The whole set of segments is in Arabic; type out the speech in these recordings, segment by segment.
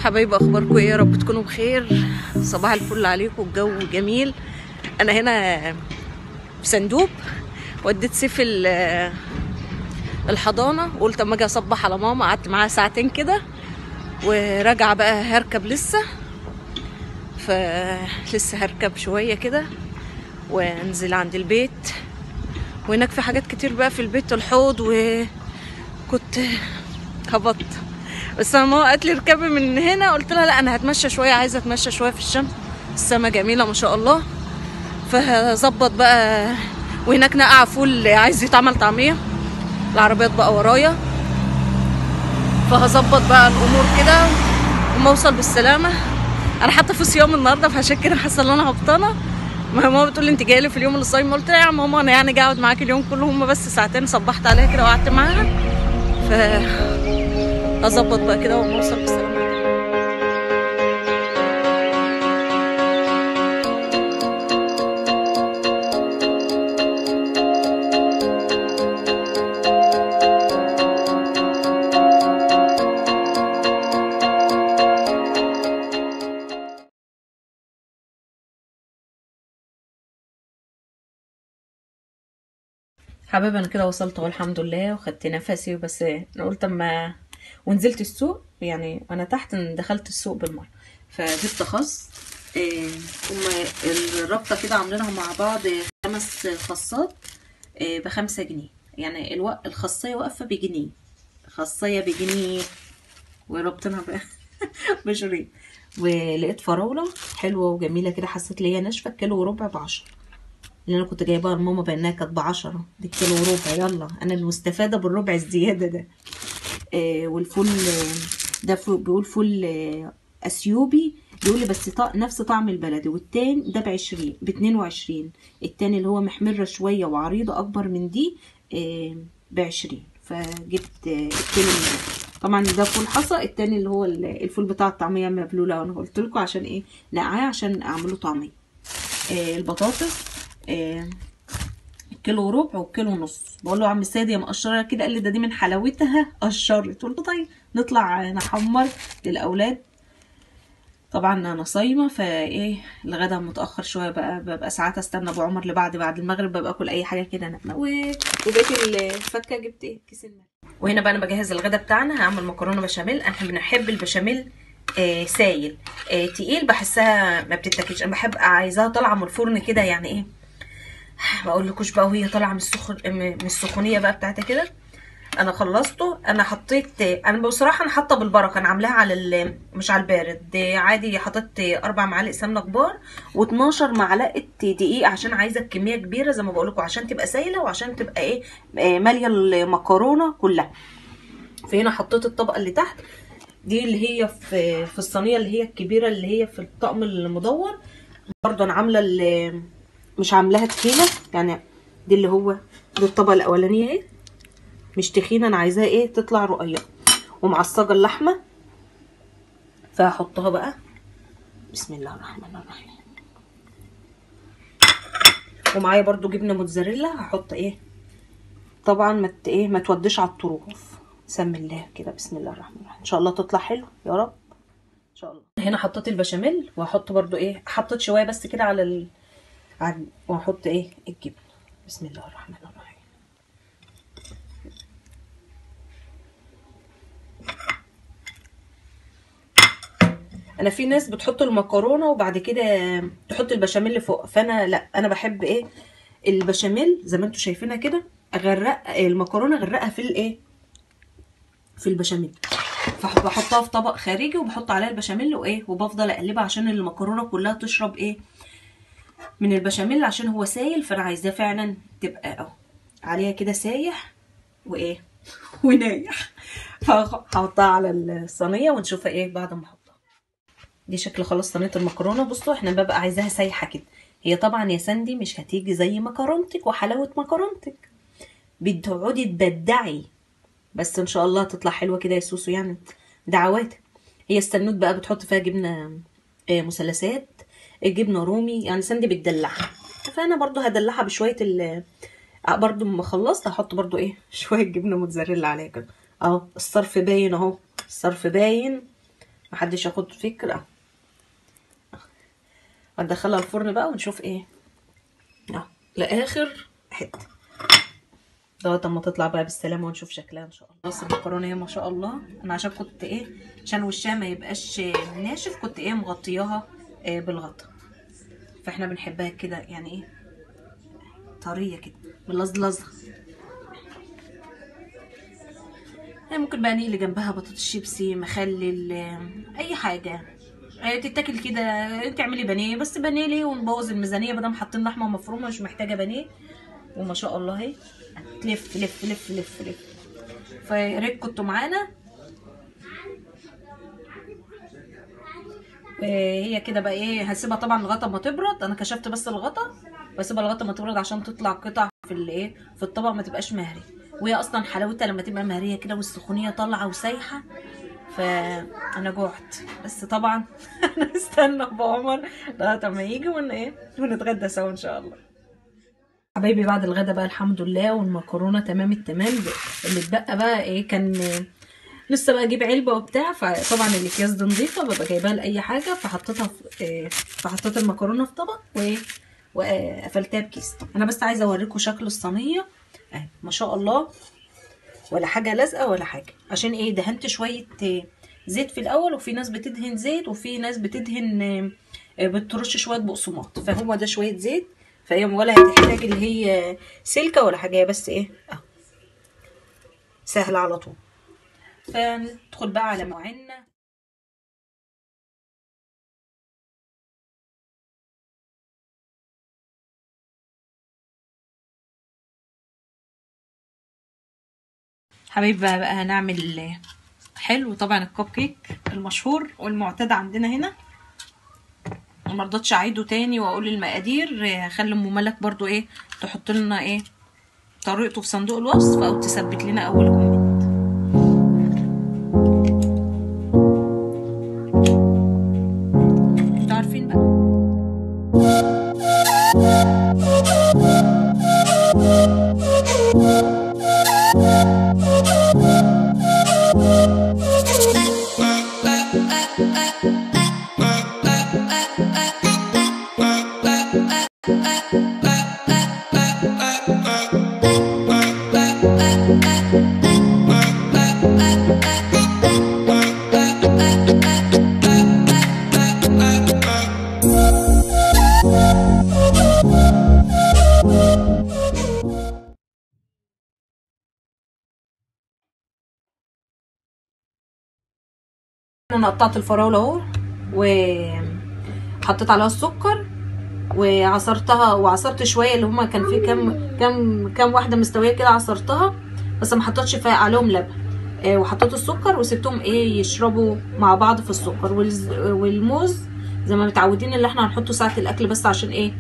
حبايبي، اخباركم ايه؟ يا رب تكونوا بخير. صباح الفل عليكم، الجو جميل. انا هنا في صندوق، وديت سيف الحضانه، وقلت اما اجي اصبح على ماما. قعدت معاها ساعتين كده وراجعه بقى هركب لسه هركب شويه كده وانزل عند البيت. وهناك في حاجات كتير بقى في البيت، الحوض، وكنت هبط. بس انا ماما قالت لي اركبي من هنا، قلت لها لا انا هتمشى شويه، عايزه اتمشى شويه في الشمس. السما جميله ما شاء الله. فهظبط بقى. وهناك نقع فول عايز يتعمل طعميه، العربيات بقى ورايا. فهظبط بقى الامور كده وما اوصل بالسلامه. انا حتى في صيام النهارده، فعشان كده حاسه ان انا هبطانه. ماما بتقول لي انت جايه لي في اليوم اللي صايم؟ قلت لها يا ماما انا يعني جايه اقعد معاكي اليوم كله، هم بس ساعتين صبحت عليها كده وقعدت معاها. هظبط بقى كده وما اوصل بالسلامه. حبيبي انا كده وصلت والحمد لله، وخدت نفسي. بس انا قلت اما ونزلت السوق، يعني انا تحت دخلت السوق بالمره. فجبت خس. هما الرابطه كده عاملينها مع بعض 5 خصات ب5 جنيه. يعني الخاصيه واقفه بجنيه، خاصيه بجنيه وربطنا بقى بشريط. ولقيت فراوله حلوه وجميله كده، حسيت ليا ناشفه. كيلو وربع ب10، اللي انا كنت جايباها لماما بانها كانت ب10، دي كيلو وربع. يلا انا المستفاده بالربع الزياده ده. والفول ده بيقول فول اثيوبي، بيقول لي بس نفس طعم البلدي. والتاني ده ب22. التاني اللي هو محمره شويه وعريضه اكبر من دي ب20. فجبت الكيلو طبعا ده فول حصى. التاني اللي هو الفول بتاع الطعميه مبلوله، وانا قلت لكم عشان ايه؟ نقعاه عشان اعمله طعميه. البطاطس كيلو وربع وكيلو ونص. بقول له يا عم السيد يا مقشره كده، قال لي ده دي من حلاوتها قشرت. قلت له طيب نطلع نحمر للاولاد. طبعا انا صايمه، فايه الغدا متاخر شويه بقى، ببقى ساعات استنى ابو عمر بعد المغرب، ببقى اكل اي حاجه كده نقمه. وبقيت الفكه جبت ايه؟ كيس الملح. وهنا بقى انا بجهز الغدا بتاعنا. هعمل مكرونه بشاميل. احنا بنحب البشاميل سايل. تقيل بحسها ما بتتاكلش. انا بحب عايزاها طالعه من الفرن كده، يعني ايه، ما اقولكوش بقى وهي طالعه من السخونيه بقى بتاعتها كده. انا خلصته. انا حطيت، انا بصراحه انا حاطه بالبركه. انا عاملاها على مش على البارد عادي. حطيت 4 معالق سمنه كبار و12 معلقه دقيق، عشان عايزه الكميه كبيره زي ما بقول لكم، عشان تبقى سايله وعشان تبقى ايه ماليه المكرونه كلها. فهنا حطيت الطبقه اللي تحت دي، اللي هي في الصينيه اللي هي الكبيره، اللي هي في الطقم المدور. برضو انا عامله مش عاملاها تخينه، يعني دي اللي هو دي الطبقه الاولانيه ايه، مش تخينه. انا عايزاها ايه تطلع رقيقه. ومعصجه اللحمه، فهحطها بقى. بسم الله الرحمن الرحيم. ومعايا برضو جبنه موتزاريلا. هحط ايه طبعا ما توديش على الطروف. بسم الله كده، بسم الله الرحمن الرحيم. ان شاء الله تطلع حلو يا رب ان شاء الله. هنا حطيت البشاميل، وهحط برضو ايه، حطيت شويه بس كده على وهحط ايه الجبن. بسم الله الرحمن الرحيم. انا في ناس بتحط المكرونه وبعد كده تحط البشاميل فوق، فانا لا، انا بحب ايه البشاميل زي ما انتم شايفينها كده، اغرق المكرونه، اغرقها في الايه في البشاميل. فبحطها في طبق خارجي وبحط عليها البشاميل وايه، وبفضل اقلبها عشان المكرونه كلها تشرب ايه من البشاميل، عشان هو سايل. فانا عايزاه فعلا تبقى اهو عليها كده سايح وايه ونايح. فهحطها على الصينيه ونشوفها ايه بعد ما احطها. دي شكل خلاص صينيه المكرونه. بصوا احنا ببقى عايزاها سايحه كده. هي طبعا يا سندي مش هتيجي زي مكرونتك وحلاوه مكرونتك، بتقعدي تبدعي، بس ان شاء الله تطلع حلوه كده يا سوسو، يعني دعوات. هي السنود بقى بتحط فيها جبنه مثلثات، جبنه رومي، يعني سندي بتدلعها. فانا برضو هدلعها بشويه برضو ما خلصت هحط برضو ايه شويه جبنه موتزاريلا عليها كده اهو. الصرف باين اهو، الصرف باين محدش ياخد فكره. هندخلها الفرن بقى ونشوف ايه لاخر حته لغايه اما تطلع بقى بالسلامه ونشوف شكلها ان شاء الله. بص المكرونه اهي ما شاء الله. انا عشان كنت عشان وشها ما يبقاش ناشف كنت مغطياها بالغطا، فاحنا بنحبها كده يعني طريه كده ملزلزه. ممكن بقى نقلي جنبها بطاطس شيبسي، مخلل، اي حاجه تتاكل كده. تعملي بانيه، بس بانيه ليه ونبوظ الميزانيه بدل ما حاطين لحمه مفرومه مش محتاجه بانيه. وما شاء الله اهي تلف لف لف لف لف. فيا ريت كنتوا معانا. هي كده بقى هسيبها طبعا لغايه ما تبرد. انا كشفت بس الغطا، بسيبها لغايه ما تبرد عشان تطلع قطع في في الطبق ما تبقاش مهري. وهي اصلا حلاوتها لما تبقى مهريه كده والسخونيه طالعه وسايحه. فانا جوعت بس طبعا انا استنى ابو عمر لغايه ما يجي ونتغدى سوا ان شاء الله. حبايبي بعد الغدا بقى الحمد لله والمكرونه تمام التمام. اللي اتبقى بقى كان لسه بقى اجيب علبه وبتاع. فطبعا الاكياس دي نظيفه ببقى جايباها لاي حاجه. فحطيت المكرونه في طبق وقفلتها بكيس. انا بس عايزه اوريكم شكل الصينيه ما شاء الله، ولا حاجه لازقه ولا حاجه. عشان دهنت شويه زيت في الاول، وفي ناس بتدهن زيت وفي ناس بتدهن بترش شويه بقسماط. فهو ده شويه زيت، فهي ولا هتحتاج اللي هي سلكه ولا حاجه، بس سهله على طول. فندخل بقى على مواعيننا. حبايبي بقى هنعمل حلو. طبعا الكب كيك المشهور والمعتاد عندنا هنا، ومرضتش اعيده تاني واقول المقادير. هخلي ام ملك برضو تحط لنا طريقته في صندوق الوصف، او تثبت لنا اول كومنت. انتوا عارفين بقى. انا قطعت الفراوله اهو وحطيت عليها السكر وعصرتها، وعصرت شويه اللي هما كان في كام واحده مستويه كده عصرتها، بس ما حطيتش فيها عليهم لبن. وحطيت السكر وسبتهم يشربوا مع بعض في السكر. والموز زي ما متعودين اللي احنا هنحطه ساعه الاكل بس عشان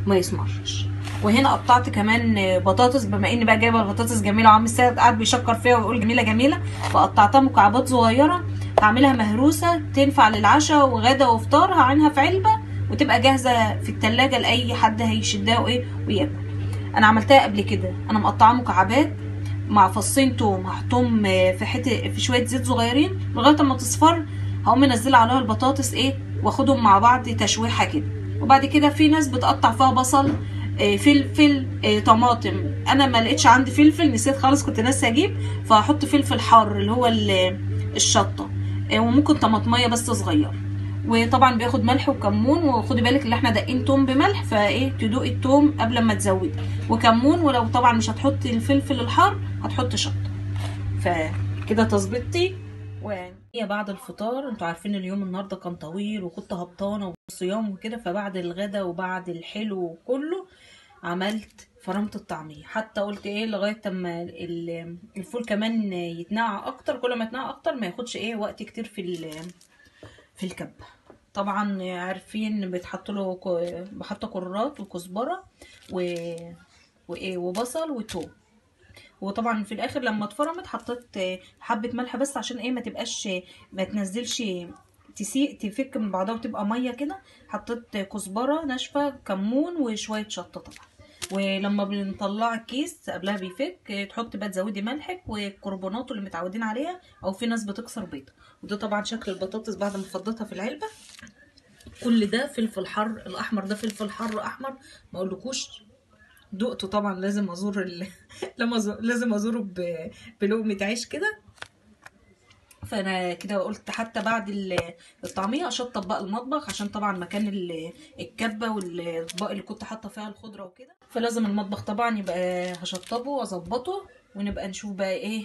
ما يسمرش. وهنا قطعت كمان بطاطس، بما اني بقى جايبه البطاطس جميله وعم السيد قاعد بيشكر فيها ويقول جميله جميله، فقطعتها مكعبات صغيره. هعملها مهروسه تنفع للعشاء وغدا وفطار. هعينها في علبه وتبقى جاهزه في التلاجة لاي حد هيشدها وياكل. انا عملتها قبل كده. انا مقطعه مكعبات مع فصين توم، هحطهم في شويه زيت صغيرين لغايه اما تصفر. هقوم منزله عليها البطاطس واخدهم مع بعض تشويحه كده. وبعد كده في ناس بتقطع فيها بصل، فلفل، طماطم. انا ما لقيتش عندي فلفل، نسيت خالص، كنت ناسيه اجيب. فهحط فلفل حار اللي هو الشطه، وممكن طماطميه بس صغيره. وطبعا بياخد ملح وكمون. وخدي بالك اللي احنا دقين توم بملح، تدوقي التوم قبل ما تزودي، وكمون. ولو طبعا مش هتحطي الفلفل الحار هتحطي شطه. فكده تظبطتي. وهي بعد الفطار، انتوا عارفين اليوم النهارده كان طويل وكنت هبطانه وصيام وكده. فبعد الغدا وبعد الحلو كله عملت فرمت الطعميه. حتى قلت لغايه اما الفول كمان يتنقع اكتر. كل ما يتنقع اكتر ما ياخدش وقت كتير في الكبه. طبعا عارفين بيتحط له بحط كرات وكزبره وبصل وتوم. وطبعا في الاخر لما اتفرمت حطيت حبه ملح بس عشان ما تبقاش ما تنزلش تفك من بعضها وتبقى ميه كده. حطيت كزبره ناشفه، كمون، وشويه شطه طبعا. ولما بنطلع الكيس قبلها بيفك، تحط بقى تزودي ملحك والكربونات اللي متعودين عليها، او في ناس بتكسر بيضه. وده طبعا شكل البطاطس بعد ما فضيتها في العلبه. كل ده فلفل حر الاحمر، ده فلفل حر احمر ما اقولكوش. دقته طبعا لازم ازور لازم ازوره بلقمه عيش كده. فانا كده قلت حتى بعد الطعميه اشطب بقى المطبخ، عشان طبعا مكان الكبه والاطباق اللي كنت حاطه فيها الخضره وكده، فلازم المطبخ طبعا يبقى هشطبه واظبطه، ونبقى نشوف بقى ايه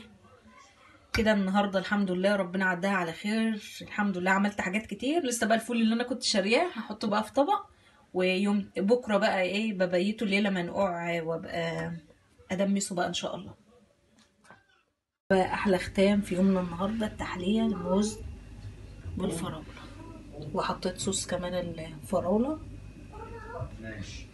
كده. النهارده الحمد لله ربنا عداها على خير، الحمد لله عملت حاجات كتير. لسه بقى الفول اللي انا كنت شارياه هحطه بقى في طبق، ويوم بكره بقى ايه ببيته ليله منقوع، وابقى ادمسه بقى ان شاء الله. بقى احلى ختام في يومنا النهارده التحليه الموز بالفراوله، وحطيت صوص كمان الفراوله. ماشي.